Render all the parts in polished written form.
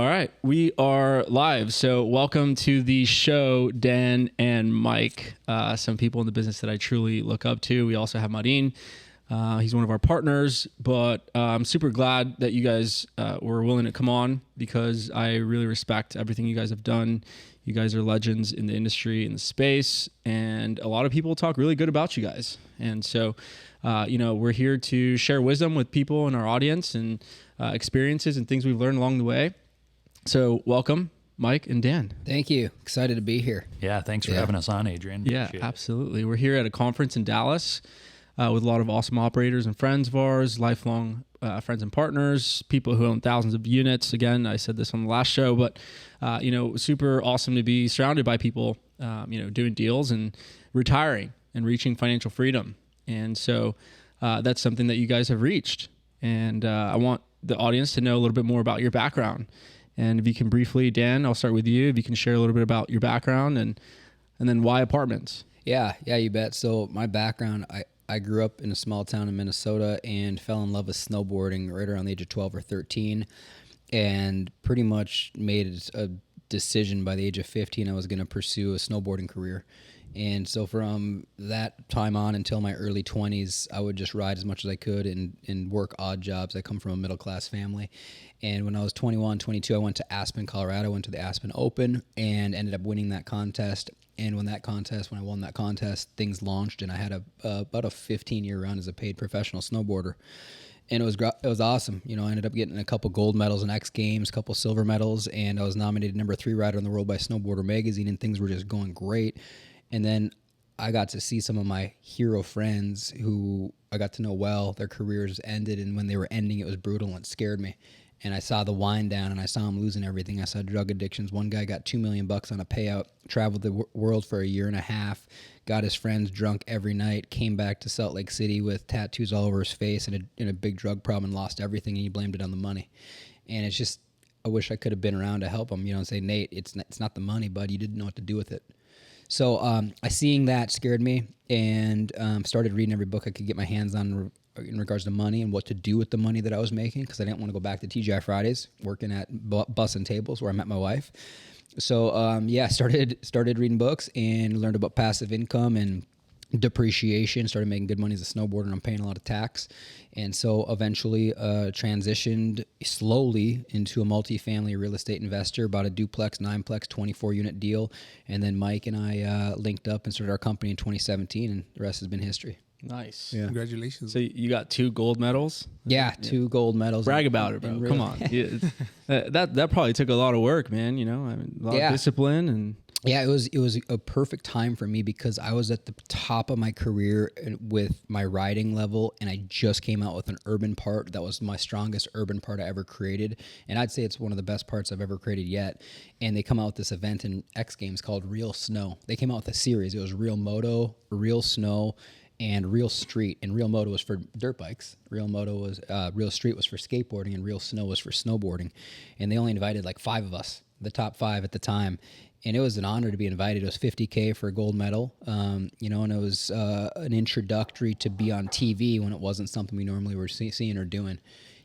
All right, we are live. So welcome to the show, Dan and Mike, some people in the business that I truly look up to. We also have Marin. He's one of our partners, but I'm super glad that you guys were willing to come on because I really respect everything you guys have done. You guys are legends in the industry, in the space, and a lot of people talk really good about you guys. And so, we're here to share wisdom with people in our audience and experiences and things we've learned along the way. So welcome, Mike and Dan. Thank you. Excited to be here. Yeah, thanks for having us on, Adrian. Yeah, absolutely. We're here at a conference in Dallas with a lot of awesome operators and friends of ours, lifelong friends and partners, people who own thousands of units. Again, I said this on the last show, but, super awesome to be surrounded by people, doing deals and retiring and reaching financial freedom. And so that's something that you guys have reached. And I want the audience to know a little bit more about your background. And if you can briefly, Dan, I'll start with you. If you can share a little bit about your background and then why apartments. Yeah, you bet. So my background, I grew up in a small town in Minnesota and fell in love with snowboarding right around the age of 12 or 13 and pretty much made a decision by the age of 15 I was going to pursue a snowboarding career. And so from that time on until my early 20s, I would just ride as much as I could and work odd jobs. I come from a middle-class family. And when I was 21, 22, I went to Aspen, Colorado, went to the Aspen Open and ended up winning that contest. And when I won that contest, things launched and I had about a 15-year run as a paid professional snowboarder. And it was awesome. I ended up getting a couple gold medals in X Games, a couple silver medals, and I was nominated number 3 rider in the world by Snowboarder magazine, and things were just going great. And then I got to see some of my hero friends who I got to know well. Their careers ended, and when they were ending, it was brutal, and it scared me. And I saw the wind down, and I saw them losing everything. I saw drug addictions. One guy got $2 million on a payout, traveled the world for a year and a half, got his friends drunk every night, came back to Salt Lake City with tattoos all over his face and a big drug problem, and lost everything, and he blamed it on the money. And it's just, I wish I could have been around to help him, and say, Nate, it's not the money, bud. You didn't know what to do with it. So seeing that scared me and started reading every book I could get my hands on in regards to money and what to do with the money that I was making because I didn't want to go back to TGI Fridays working at Bus and Tables where I met my wife. So, started reading books and learned about passive income and depreciation, started making good money as a snowboarder, and I'm paying a lot of tax. And so eventually transitioned slowly into a multifamily real estate investor, bought a duplex, 9-plex, 24-unit deal. And then Mike and I linked up and started our company in 2017, and the rest has been history. Nice. Yeah. Congratulations. So you got 2 gold medals? Yeah, 2 gold medals. Brag about it, bro. Come on. That probably took a lot of work, man. A lot of discipline and... Yeah, it was a perfect time for me because I was at the top of my career with my riding level, and I just came out with an urban part that was my strongest urban part I ever created, and I'd say it's one of the best parts I've ever created yet. And they come out with this event in X Games called Real Snow. They came out with a series. It was Real Moto, Real Snow, and Real Street. And Real Moto was for dirt bikes. Real Street was for skateboarding, and Real Snow was for snowboarding. And they only invited like 5 of us, the top 5 at the time. And it was an honor to be invited. It was $50K for a gold medal, and it was an introductory to be on TV when it wasn't something we normally were seeing or doing.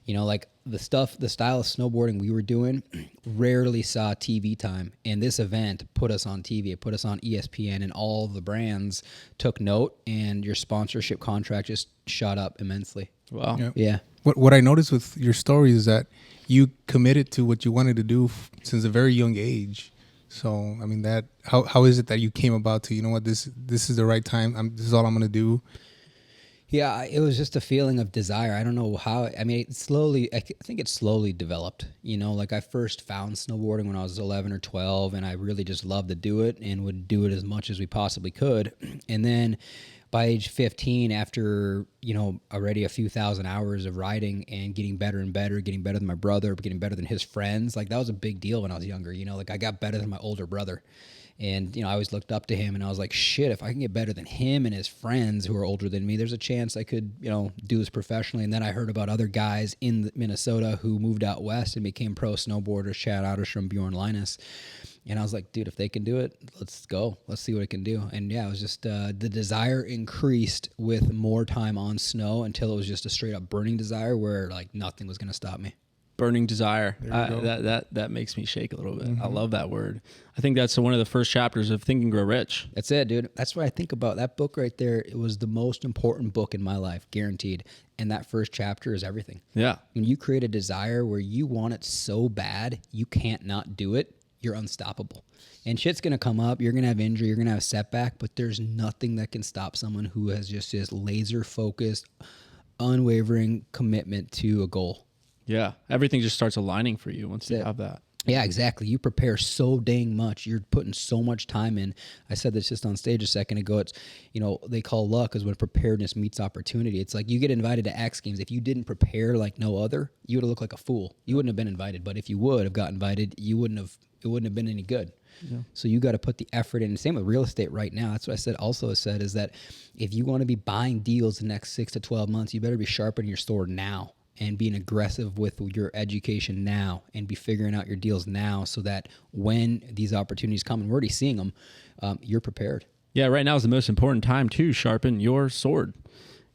Like the style of snowboarding we were doing rarely saw TV time. And this event put us on TV. It put us on ESPN, and all the brands took note, and your sponsorship contract just shot up immensely. Wow. Yeah. What I noticed with your story is that you committed to what you wanted to do since a very young age. So, how is it that you came about to, this is the right time. This is all I'm going to do. Yeah, it was just a feeling of desire. I don't know how. I think it slowly developed. Like I first found snowboarding when I was 11 or 12, and I really just loved to do it and would do it as much as we possibly could. And then by age 15, after, already a few thousand hours of riding and getting better and better, getting better than my brother, getting better than his friends, like that was a big deal when I was younger. Like I got better than my older brother. And, I always looked up to him, and I was like, shit, if I can get better than him and his friends who are older than me, there's a chance I could, do this professionally. And then I heard about other guys in Minnesota who moved out west and became pro snowboarders, Chad Otterstrom, Bjorn Linus. And I was like, dude, if they can do it, let's go. Let's see what it can do. And yeah, it was just the desire increased with more time on snow until it was just a straight up burning desire where like nothing was going to stop me. burning desire. There you go. That makes me shake a little bit. I love that word. I think that's one of the first chapters of Think and Grow Rich. That's it, dude. That's what I think about. That book right there, it was the most important book in my life, guaranteed. And that first chapter is everything. Yeah. When you create a desire where you want it so bad, you can't not do it, you're unstoppable. And shit's going to come up. You're going to have injury. You're going to have setback. But there's nothing that can stop someone who has just this laser-focused, unwavering commitment to a goal. Yeah. Everything just starts aligning for you once you have that. Yeah, exactly. You prepare so dang much. You're putting so much time in. I said this just on stage a second ago. It's, they call luck is when preparedness meets opportunity. It's like you get invited to X Games. If you didn't prepare like no other, you would have looked like a fool. You wouldn't have been invited. But if you would have got invited, it wouldn't have been any good. Yeah. So you got to put the effort in. Same with real estate right now. That's what I said. Also said is that if you want to be buying deals the next 6 to 12 months, you better be sharpening your sword now and being aggressive with your education now and be figuring out your deals now so that when these opportunities come, and we're already seeing them, you're prepared. Yeah, right now is the most important time to sharpen your sword.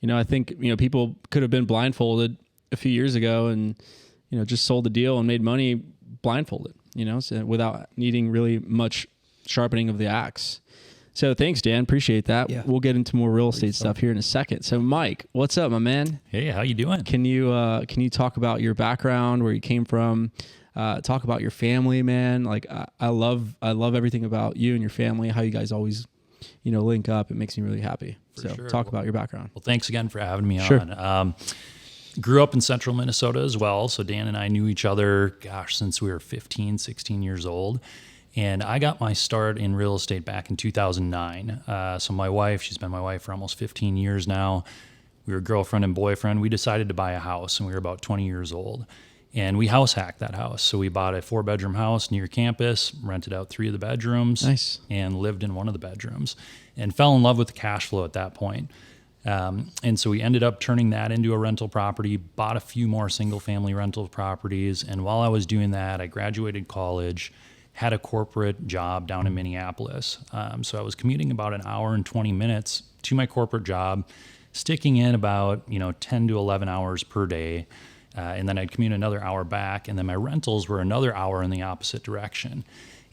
I think, people could have been blindfolded a few years ago and, just sold the deal and made money blindfolded, so without needing really much sharpening of the axe. So thanks, Dan. Appreciate that. Yeah. We'll get into more real estate stuff here in a second. So Mike, what's up, my man? Hey, how you doing? Can you talk about your background, where you came from? Talk about your family, man. Like I love everything about you and your family. How you guys always, link up. It makes me really happy. Talk about your background. Well, thanks again for having me on. Grew up in central Minnesota as well. So Dan and I knew each other, since we were 15, 16 years old. And I got my start in real estate back in 2009. So my wife, she's been my wife for almost 15 years now. We were girlfriend and boyfriend. We decided to buy a house, and we were about 20 years old. And we house hacked that house. So we bought a 4-bedroom house near campus, rented out 3 of the bedrooms, nice, and lived in one of the bedrooms, and fell in love with the cash flow at that point. And so we ended up turning that into a rental property, bought a few more single-family rental properties. And while I was doing that, I graduated college, had a corporate job down in Minneapolis. So I was commuting about an hour and 20 minutes to my corporate job, sticking in about 10 to 11 hours per day. And then I'd commute another hour back. And then my rentals were another hour in the opposite direction.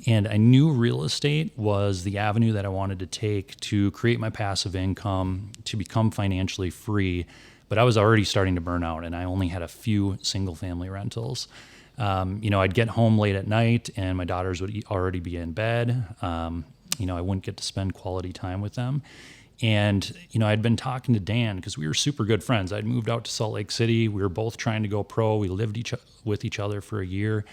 And I knew real estate was the avenue that I wanted to take to create my passive income, to become financially free. But I was already starting to burn out, and I only had a few single family rentals. I'd get home late at night and my daughters would already be in bed. I wouldn't get to spend quality time with them. And, I'd been talking to Dan because we were super good friends. I'd moved out to Salt Lake City. We were both trying to go pro. We lived with each other for a year,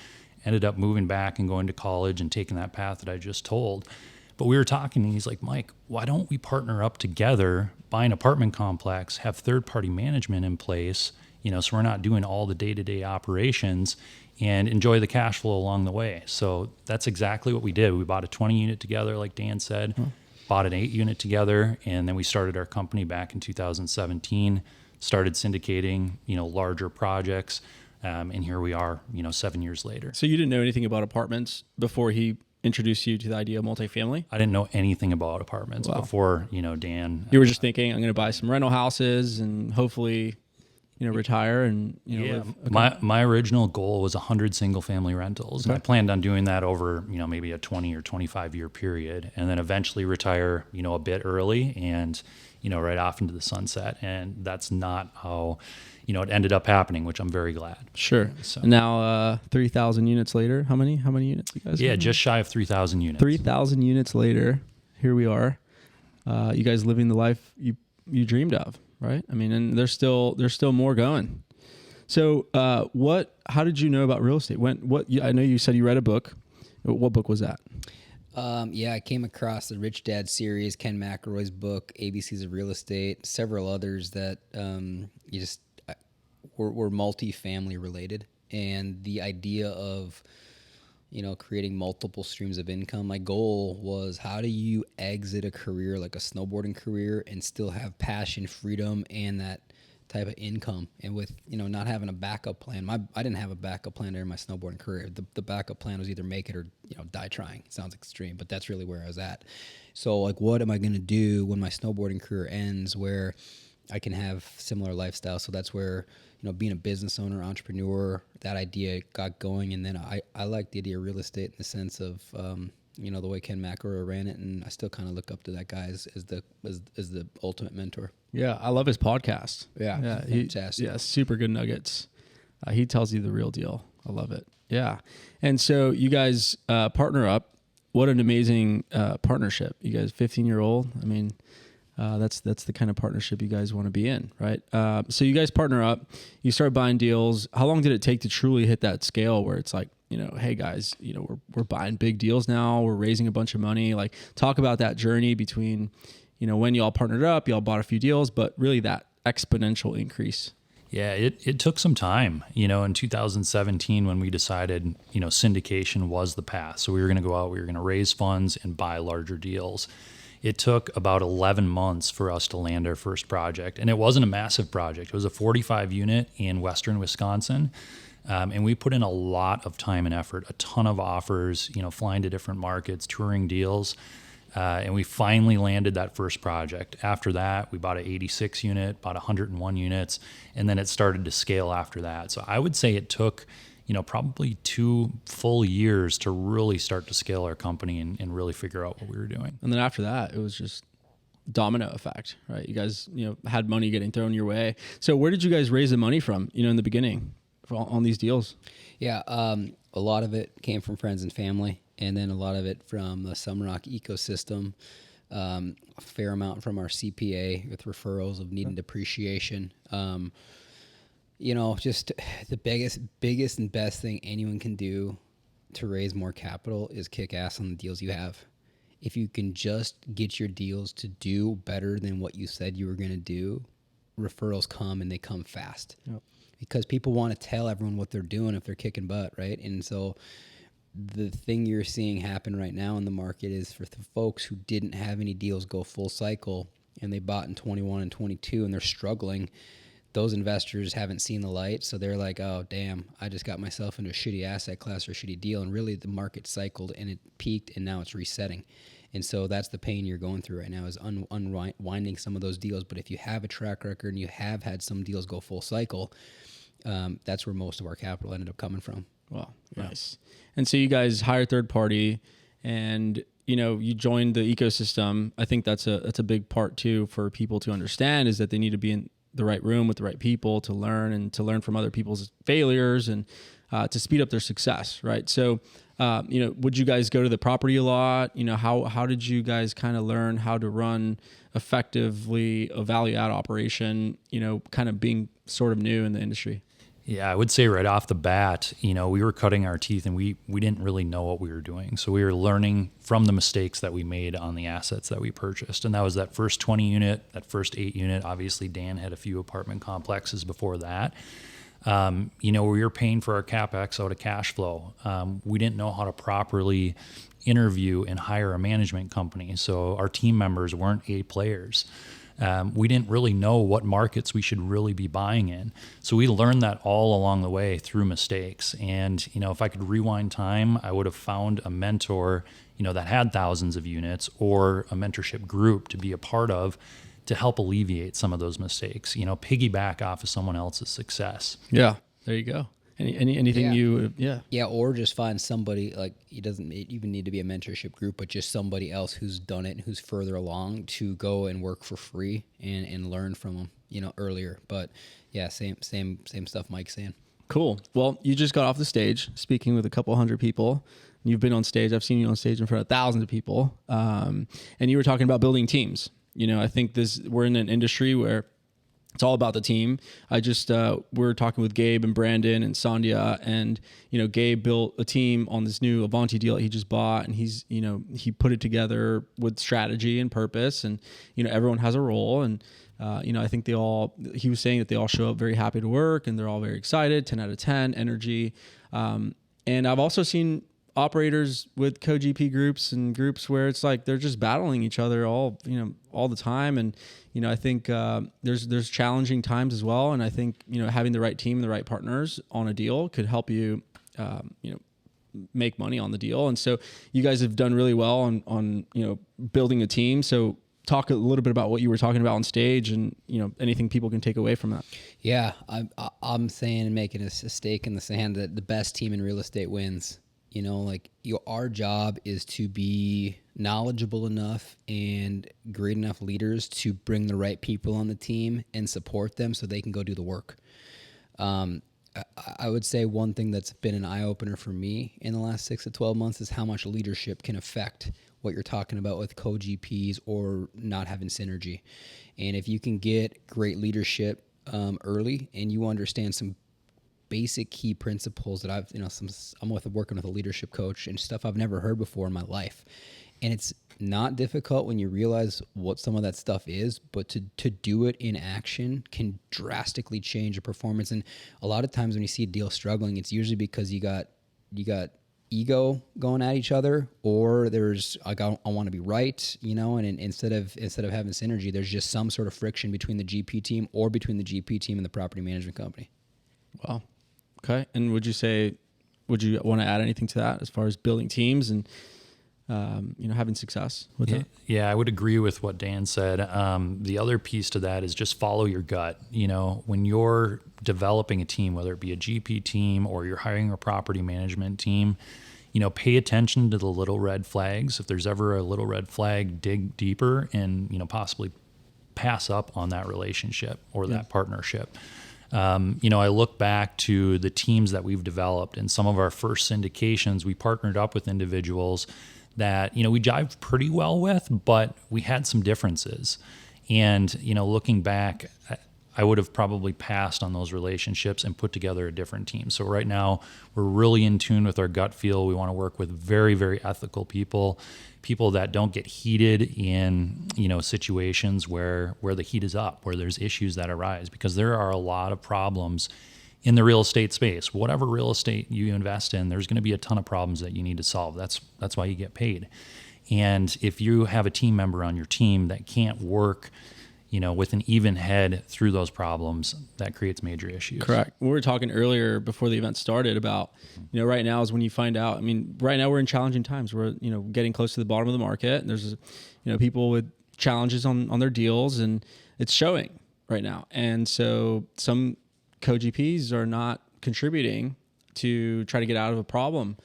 ended up moving back and going to college and taking that path that I just told. But we were talking and he's like, Mike, why don't we partner up together, buy an apartment complex, have third-party management in place, so we're not doing all the day-to-day operations, and enjoy the cash flow along the way. So that's exactly what we did. We bought a 20 unit together, like Dan said, bought an 8 unit together, and then we started our company back in 2017, started syndicating, larger projects. And here we are, 7 years later. So you didn't know anything about apartments before he introduced you to the idea of multifamily? I didn't know anything about apartments before, Dan. You were just thinking, I'm going to buy some rental houses and hopefully retire and live. Okay. My original goal was 100 single family rentals. Okay. And I planned on doing that over maybe a 20 or 25 year period, and then eventually retire a bit early and right off into the sunset. And that's not how it ended up happening, which I'm very glad. Sure. So now 3,000 units later, how many units you guys have? Just shy of 3,000 units. 3,000 units later, here we are. You guys living the life you dreamed of. Right. I mean, and there's still more going. So, how did you know about real estate? I know you said you read a book. What book was that? I came across the Rich Dad series, Ken McElroy's book, ABCs of Real Estate, several others that were multi-family related. And the idea of creating multiple streams of income. My goal was, how do you exit a career like a snowboarding career and still have passion, freedom, and that type of income? And with, not having a backup plan. I didn't have a backup plan during my snowboarding career. The backup plan was either make it or, die trying. Sounds extreme, but that's really where I was at. So like, what am I going to do when my snowboarding career ends where I can have similar lifestyle? So that's where, being a business owner, entrepreneur, that idea got going. And then I like the idea of real estate in the sense of, the way Ken McElroy ran it. And I still kind of look up to that guy as the ultimate mentor. Yeah, I love his podcast. Yeah, fantastic. Yeah, super good nuggets. He tells you the real deal. I love it. Yeah. And so you guys partner up. What an amazing partnership. You guys 15-year-old. I mean, that's the kind of partnership you guys want to be in, right? So you guys partner up. You start buying deals. How long did it take to truly hit that scale where it's like, hey guys, we're buying big deals now. We're raising a bunch of money. Like, talk about that journey between, when y'all partnered up, y'all bought a few deals, but really that exponential increase. Yeah, it took some time, in 2017 when we decided, syndication was the path. So we were going to go out, we were going to raise funds and buy larger deals. It took about 11 months for us to land our first project. And it wasn't a massive project. It was a 45 unit in Western Wisconsin. And we put in a lot of time and effort, a ton of offers, flying to different markets, touring deals. And we finally landed that first project. After that, we bought an 86 unit, bought 101 units, and then it started to scale after that. So I would say it took, probably 2 full years to really start to scale our company and really figure out what we were doing. And then after that, it was just domino effect, right? You guys, had money getting thrown your way. So where did you guys raise the money from, in the beginning on these deals? Yeah, a lot of it came from friends and family. And then a lot of it from the Sumrock ecosystem, a fair amount from our CPA with referrals of need and depreciation. Just the biggest and best thing anyone can do to raise more capital is kick ass on the deals you have. If you can just get your deals to do better than what you said you were going to do, referrals come and they come fast. Yep. Because people want to tell everyone what they're doing if they're kicking butt, right? And so the thing you're seeing happen right now in the market is for the folks who didn't have any deals go full cycle and they bought in 21 and 22 and they're struggling, those investors haven't seen the light. So they're like, oh, damn, I just got myself into a shitty asset class or a shitty deal. And really the market cycled and it peaked and now it's resetting. And so that's the pain you're going through right now is unwinding some of those deals. But if you have a track record and you have had some deals go full cycle, that's where most of our capital ended up coming from. Wow, nice. And so you guys hire third party and, you joined the ecosystem. I think that's a big part too for people to understand is that they need to be in the right room with the right people to learn from other people's failures and to speed up their success, right? So, would you guys go to the property a lot? How did you guys kind of learn how to run effectively a value add operation, kind of being sort of new in the industry? Yeah, I would say right off the bat, we were cutting our teeth and we didn't really know what we were doing. So we were learning from the mistakes that we made on the assets that we purchased. And that was that first 20 unit, that first 8 unit. Obviously, Dan had a few apartment complexes before that. We were paying for our CapEx out of cash flow. We didn't know how to properly interview and hire a management company. So our team members weren't A players. We didn't really know what markets we should really be buying in. So we learned that all along the way through mistakes. And, if I could rewind time, I would have found a mentor, that had thousands of units or a mentorship group to be a part of to help alleviate some of those mistakes, piggyback off of someone else's success. Yeah, there you go. Anything Yeah, or just find somebody, like, it doesn't even need to be a mentorship group, but just somebody else who's done it and who's further along to go and work for free and learn from them, earlier. But yeah, same stuff Mike's saying. Cool. Well, you just got off the stage speaking with a couple hundred people. You've been on stage. I've seen you on stage in front of thousands of people. And you were talking about building teams. I think we're in an industry where it's all about the team. We're talking with Gabe and Brandon and Sandhya, and, Gabe built a team on this new Avanti deal that he just bought, and he put it together with strategy and purpose, and, everyone has a role. And, I think he was saying that they all show up very happy to work and they're all very excited, 10 out of 10 energy. And I've also seen operators with co-GP groups and groups where it's like they're just battling each other all the time. And I think there's challenging times as well. And I think having the right team and the right partners on a deal could help you make money on the deal. And so you guys have done really well on building a team. So talk a little bit about what you were talking about on stage, and anything people can take away from that. Yeah, I'm saying and making a stake in the sand that the best team in real estate wins. Our job is to be knowledgeable enough and great enough leaders to bring the right people on the team and support them so they can go do the work. I would say one thing that's been an eye-opener for me in the last 6 to 12 months is how much leadership can affect what you're talking about with co-GPs or not having synergy. And if you can get great leadership early and you understand some basic key principles that I'm working with a leadership coach and stuff I've never heard before in my life. And it's not difficult when you realize what some of that stuff is, but to do it in action can drastically change your performance. And a lot of times when you see a deal struggling, it's usually because you got ego going at each other, or there's I want to be right, and instead of having synergy, there's just some sort of friction between the GP team or between the GP team and the property management company. Wow. Okay. And would you want to add anything to that as far as building teams and having success with that? Yeah, I would agree with what Dan said. The other piece to that is just follow your gut. When you're developing a team, whether it be a GP team or you're hiring a property management team, pay attention to the little red flags. If there's ever a little red flag, dig deeper and, possibly pass up on that relationship or that partnership. I look back to the teams that we've developed, and some of our first syndications, we partnered up with individuals that, we jived pretty well with, but we had some differences. And, looking back, I would have probably passed on those relationships and put together a different team. So right now we're really in tune with our gut feel. We want to work with very, very ethical people that don't get heated in, situations where the heat is up, where there's issues that arise, because there are a lot of problems in the real estate space. Whatever real estate you invest in, there's going to be a ton of problems that you need to solve. That's why you get paid. And if you have a team member on your team that can't work, with an even head through those problems, that creates major issues. Correct. We were talking earlier before the event started about, right now is when you find out. Right now we're in challenging times. We're, getting close to the bottom of the market. And there's, people with challenges on their deals, and it's showing right now. And so some co-GPs are not contributing to try to get out of a problem.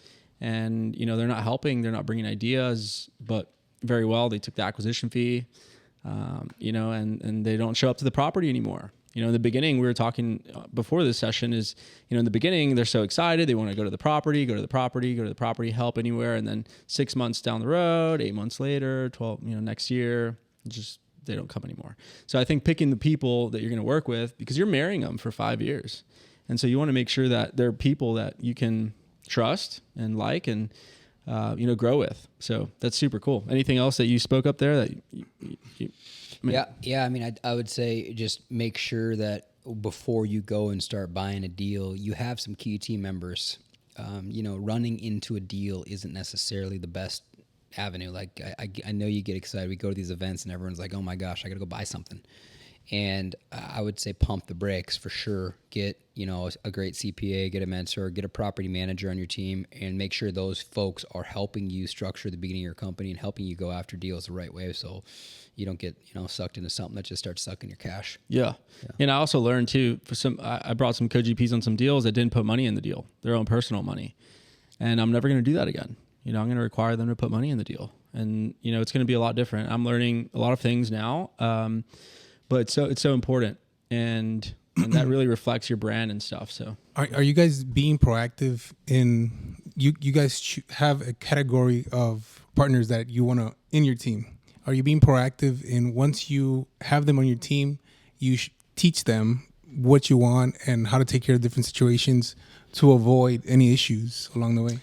And, they're not helping. They're not bringing ideas, but very well, they took the acquisition fee. And they don't show up to the property anymore. In the beginning, we were talking before this session is, in the beginning, they're so excited. They want to go to the property, help anywhere. And then 6 months down the road, 8 months later, 12, next year, they don't come anymore. So I think picking the people that you're going to work with, because you're marrying them for 5 years. And so you want to make sure that they're people that you can trust and like and, grow with. So that's super cool. Anything else that you spoke up there that I would say just make sure that before you go and start buying a deal, you have some key team members. Running into a deal isn't necessarily the best avenue. Like I know you get excited. We go to these events and everyone's like, oh my gosh, I got to go buy something. And I would say pump the brakes for sure. Get, a great CPA, get a mentor, get a property manager on your team, and make sure those folks are helping you structure the beginning of your company and helping you go after deals the right way, so you don't get, sucked into something that just starts sucking your cash. Yeah. And I also learned too, I brought some co-GPs on some deals that didn't put money in the deal, their own personal money. And I'm never going to do that again. I'm going to require them to put money in the deal. And, it's going to be a lot different. I'm learning a lot of things now. But it's so important, and that really reflects your brand and stuff. So, are you guys being proactive in you guys have a category of partners that you want to in your team? Are you being proactive in once you have them on your team, you teach them what you want and how to take care of different situations to avoid any issues along the way?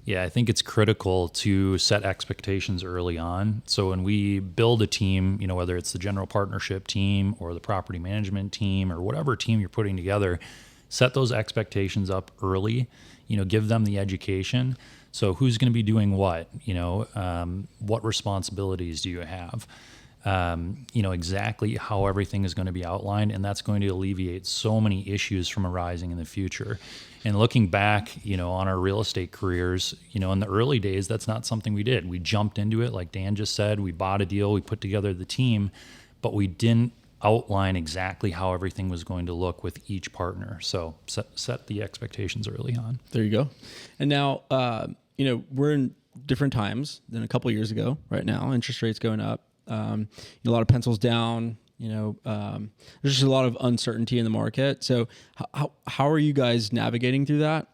Yeah, I think it's critical to set expectations early on. So when we build a team, whether it's the general partnership team or the property management team or whatever team you're putting together, set those expectations up early, give them the education. So who's going to be doing what? What responsibilities do you have? exactly how everything is going to be outlined, and that's going to alleviate so many issues from arising in the future. And looking back, on our real estate careers, in the early days, that's not something we did. We jumped into it, like Dan just said. We bought a deal, we put together the team, but we didn't outline exactly how everything was going to look with each partner. So set the expectations early on. There you go. And now, we're in different times than a couple years ago. Right now, interest rates going up. A lot of pencils down. There's just a lot of uncertainty in the market. So how are you guys navigating through that?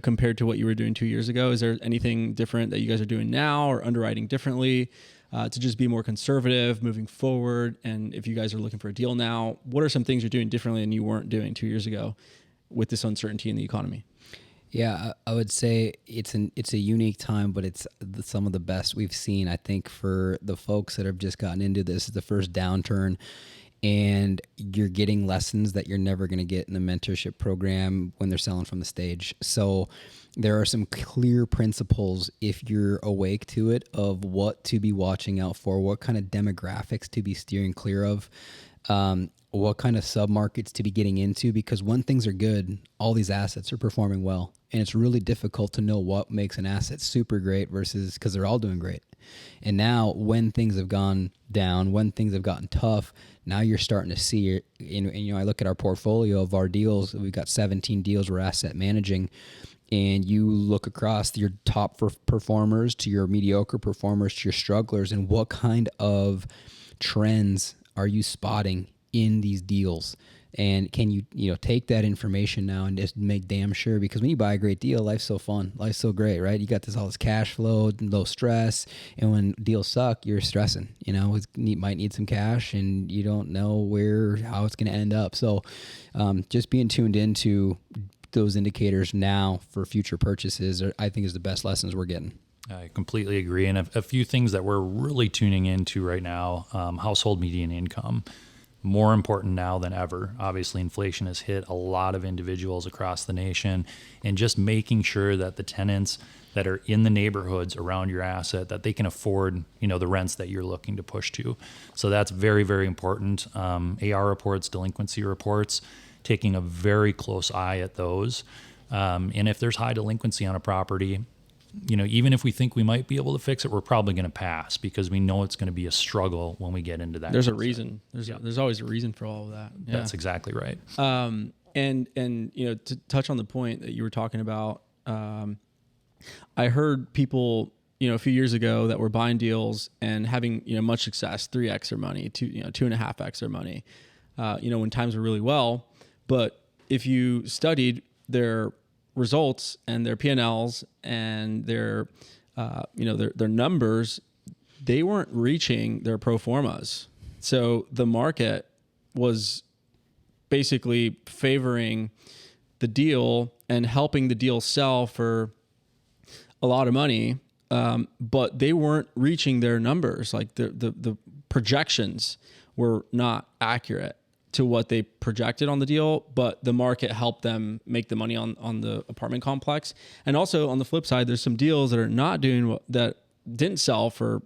Compared to what you were doing 2 years ago, is there anything different that you guys are doing now or underwriting differently to just be more conservative moving forward? And if you guys are looking for a deal now, what are some things you're doing differently than you weren't doing 2 years ago with this uncertainty in the economy? Yeah, I would say it's a unique time, but it's some of the best we've seen. I think for the folks that have just gotten into this, is the first downturn, and you're getting lessons that you're never going to get in the mentorship program when they're selling from the stage. So there are some clear principles, if you're awake to it, of what to be watching out for, what kind of demographics to be steering clear of, what kind of submarkets to be getting into, because when things are good, all these assets are performing well. And it's really difficult to know what makes an asset super great versus, because they're all doing great. And now when things have gone down, when things have gotten tough, now you're starting to see, I look at our portfolio of our deals, we've got 17 deals we're asset managing, and you look across your top performers to your mediocre performers to your strugglers, and what kind of trends are you spotting in these deals? And can you take that information now and just make damn sure, because when you buy a great deal, life's so fun, life's so great, right? You got all this cash flow, low stress, and when deals suck, you're stressing. You might need some cash, and you don't know how it's going to end up. So, just being tuned into those indicators now for future purchases, I think, is the best lessons we're getting. I completely agree. And a few things that we're really tuning into right now: household median income. More important now than ever. Obviously, inflation has hit a lot of individuals across the nation, and just making sure that the tenants that are in the neighborhoods around your asset, that they can afford, the rents that you're looking to push to. So that's very, very important. AR reports, delinquency reports, taking a very close eye at those. And if there's high delinquency on a property, even if we think we might be able to fix it, we're probably going to pass, because we know it's going to be a struggle when we get into that. There's a reason. There's always a reason for all of that. Yeah. That's exactly right. And to touch on the point that you were talking about, I heard people, a few years ago that were buying deals and having, much success, 3x their money, 2.5x their money, when times were really well. But if you studied their results and their P&Ls and their numbers, they weren't reaching their pro formas. So the market was basically favoring the deal and helping the deal sell for a lot of money, but they weren't reaching their numbers. Like the projections were not accurate to what they projected on the deal, but the market helped them make the money on the apartment complex. And also on the flip side, there's some deals that are not doing that didn't sell for,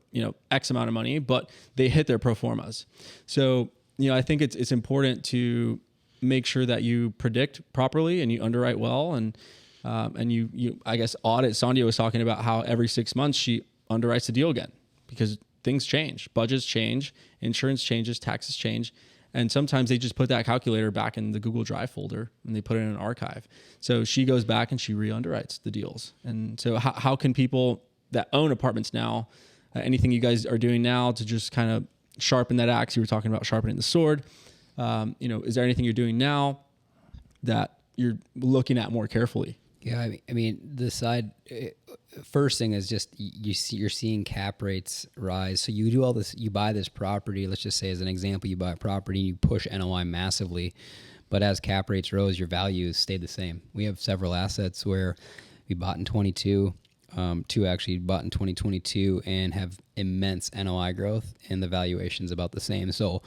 X amount of money, but they hit their pro formas. So, I think it's important to make sure that you predict properly and you underwrite well. And you I guess audit. Sandia was talking about how every 6 months she underwrites the deal again, because things change, budgets change, insurance changes, taxes change. And sometimes they just put that calculator back in the Google Drive folder and they put it in an archive. So she goes back and she re-underwrites the deals. And so how can people that own apartments now, anything you guys are doing now to just kind of sharpen that axe? You were talking about sharpening the sword. Is there anything you're doing now that you're looking at more carefully? Yeah, I mean, the first thing is just you're seeing cap rates rise. So you do all this, you buy this property. Let's just say, as an example, you buy a property and you push NOI massively, but as cap rates rose, your values stayed the same. We have several assets where we bought in 22, two actually bought in 2022, and have immense NOI growth, and the valuation's about the same. So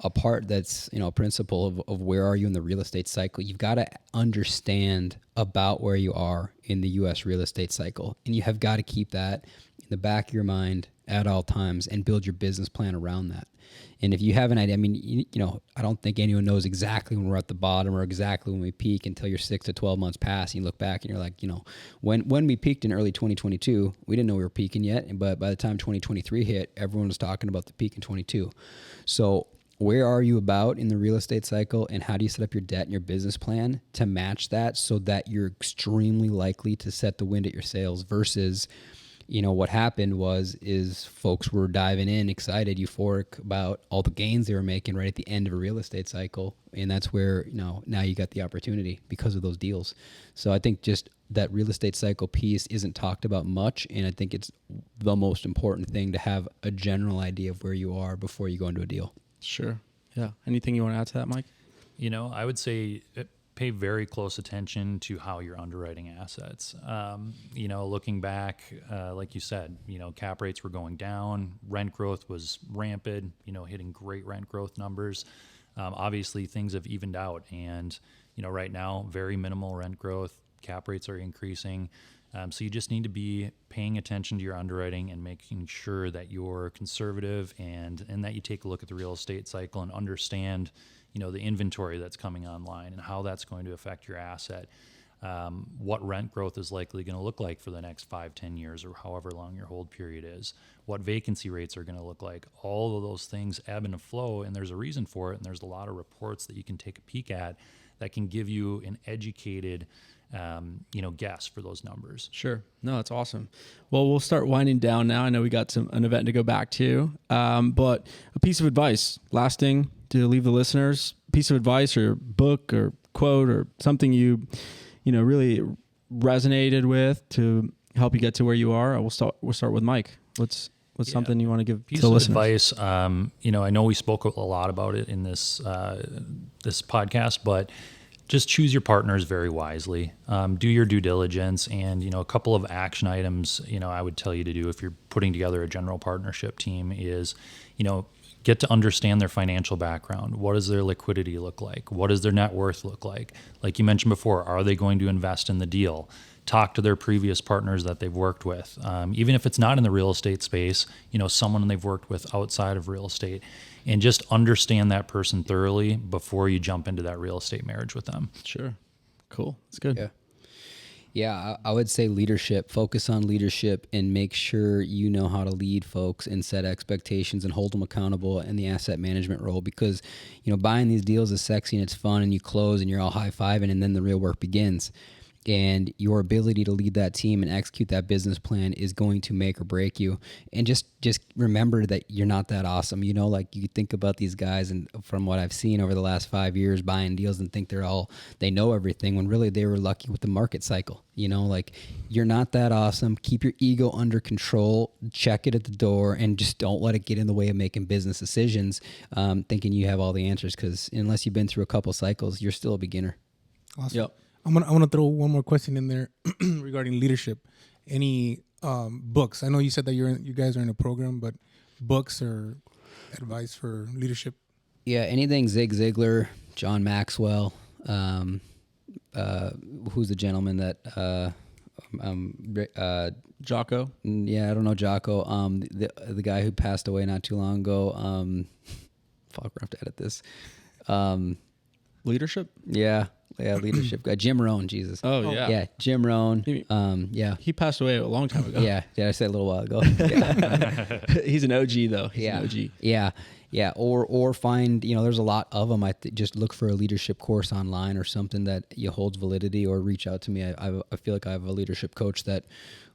a part that's, a principle of where are you in the real estate cycle, you've got to understand about where you are in the U.S. real estate cycle. And you have got to keep that in the back of your mind at all times and build your business plan around that. And if you have an idea, I mean, you know, I don't think anyone knows exactly when we're at the bottom or exactly when we peak until you're 6 to 12 months past. And you look back and you're like, you know, when we peaked in early 2022, we didn't know we were peaking yet. But by the time 2023 hit, everyone was talking about the peak in 22. So where are you about in the real estate cycle, and how do you set up your debt and your business plan to match that so that you're extremely likely to set the wind at your sails versus, you know, what happened is folks were diving in excited, euphoric about all the gains they were making right at the end of a real estate cycle. And that's where, you know, now you got the opportunity because of those deals. So I think just that real estate cycle piece isn't talked about much. And I think it's the most important thing to have a general idea of where you are before you go into a deal. Sure. Yeah. Anything you want to add to that, Mike? You know, I would say pay very close attention to how you're underwriting assets. You know, looking back, like you said, you know, cap rates were going down, rent growth was rampant, you know, hitting great rent growth numbers. Obviously, things have evened out, and, you know, right now, very minimal rent growth, cap rates are increasing. So you just need to be paying attention to your underwriting and making sure that you're conservative and that you take a look at the real estate cycle and understand, you know, the inventory that's coming online and how that's going to affect your asset. What rent growth is likely going to look like for the next 5-10 years or however long your hold period is, what vacancy rates are going to look like. All of those things ebb and flow, and there's a reason for it, and there's a lot of reports that you can take a peek at that can give you an educated you know, guess for those numbers. Sure. No, that's awesome. Well, we'll start winding down now. I know we got an event to go back to, but a piece of advice, last thing to leave the listeners, piece of advice or book or quote or something you know, really resonated with to help you get to where you are. We'll start with Mike. What's something you want to give piece to of listeners? Advice. You know, I know we spoke a lot about it in this podcast, but just choose your partners very wisely. Do your due diligence, and, you know, a couple of action items, you know, I would tell you to do if you're putting together a general partnership team is, you know, get to understand their financial background. What does their liquidity look like? What does their net worth look like? Like you mentioned before, are they going to invest in the deal? Talk to their previous partners that they've worked with. Even if it's not in the real estate space, you know, someone they've worked with outside of real estate, and just understand that person thoroughly before you jump into that real estate marriage with them. Sure. Cool. That's good. Yeah. Yeah, I would say leadership. Focus on leadership and make sure you know how to lead folks and set expectations and hold them accountable in the asset management role, because, you know, buying these deals is sexy and it's fun and you close and you're all high-fiving and then the real work begins. And your ability to lead that team and execute that business plan is going to make or break you. And just remember that you're not that awesome. You know, like you think about these guys, and from what I've seen over the last 5 years, buying deals and think they know everything, when really they were lucky with the market cycle. You know, like, you're not that awesome. Keep your ego under control, check it at the door, and just don't let it get in the way of making business decisions, thinking you have all the answers, because unless you've been through a couple cycles, you're still a beginner. Awesome. Yep. I'm gonna throw one more question in there regarding leadership. Any books? I know you said that you guys are in a program, but books or advice for leadership? Yeah, anything Zig Ziglar, John Maxwell, who's the gentleman that Jocko. Yeah, I don't know Jocko. The guy who passed away not too long ago. Fuck, we're gonna have to edit this. Leadership. Yeah, leadership guy. Jim Rohn. Jesus. Oh yeah. Yeah, Jim Rohn. Yeah. He passed away a long time ago. Yeah, I said a little while ago. Yeah. He's an OG though. He's an OG. Yeah. Or find, you know, there's a lot of them. Just look for a leadership course online or something that holds validity, or reach out to me. I feel like I have a leadership coach that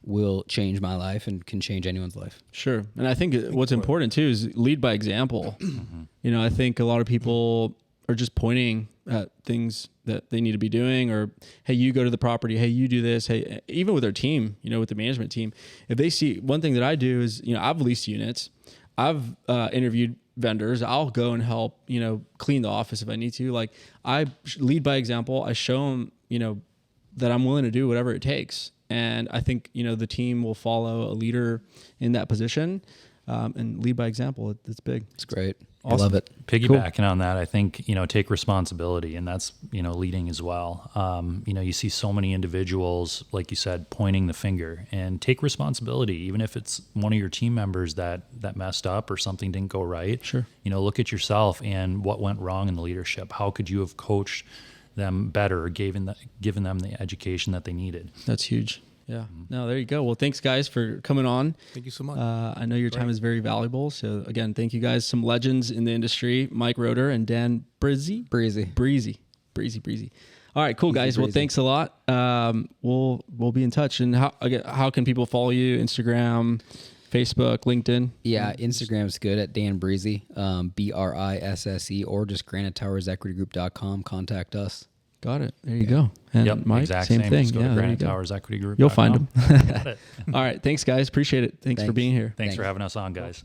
will change my life and can change anyone's life. Sure. And I think what's important too is lead by example. You know, I think a lot of people are just pointing at things that they need to be doing, or, hey, you go to the property, hey, you do this, hey, even with our team, you know, with the management team, if they see, one thing that I do is, you know, I've leased units, I've interviewed vendors, I'll go and help, you know, clean the office if I need to. Like, I lead by example. I show them, you know, that I'm willing to do whatever it takes. And I think, you know, the team will follow a leader in that position. and lead by example. It's big. It's great. I Awesome. love it. Piggybacking on that, I think, take responsibility, and that's, leading as well. You see so many individuals, like you said, pointing the finger, and take responsibility, even if it's one of your team members that messed up or something didn't go right. Sure. Look at yourself and what went wrong in the leadership. How could you have coached them better, or given them the education that they needed? That's huge. Yeah. No, there you go. Well, thanks guys for coming on. Thank you so much. I know your time is very valuable. So again, thank you guys. Some legends in the industry, Mike Roeder and Dan Breezy. Breezy. All right, cool guys. Well, thanks a lot. We'll be in touch. And how can people follow you? Instagram, Facebook, LinkedIn? Yeah, Instagram's good at Dan Breezy, BRISSE, or just GraniteTowersEquityGroup.com. Contact us. Got it. There you go. And Yep, Mike, exact same thing. Just go to there you Granite go. Towers Equity Group. You'll find them. Got it. All right. Thanks, guys. Appreciate it. Thanks for being here. Thanks for having us on, guys.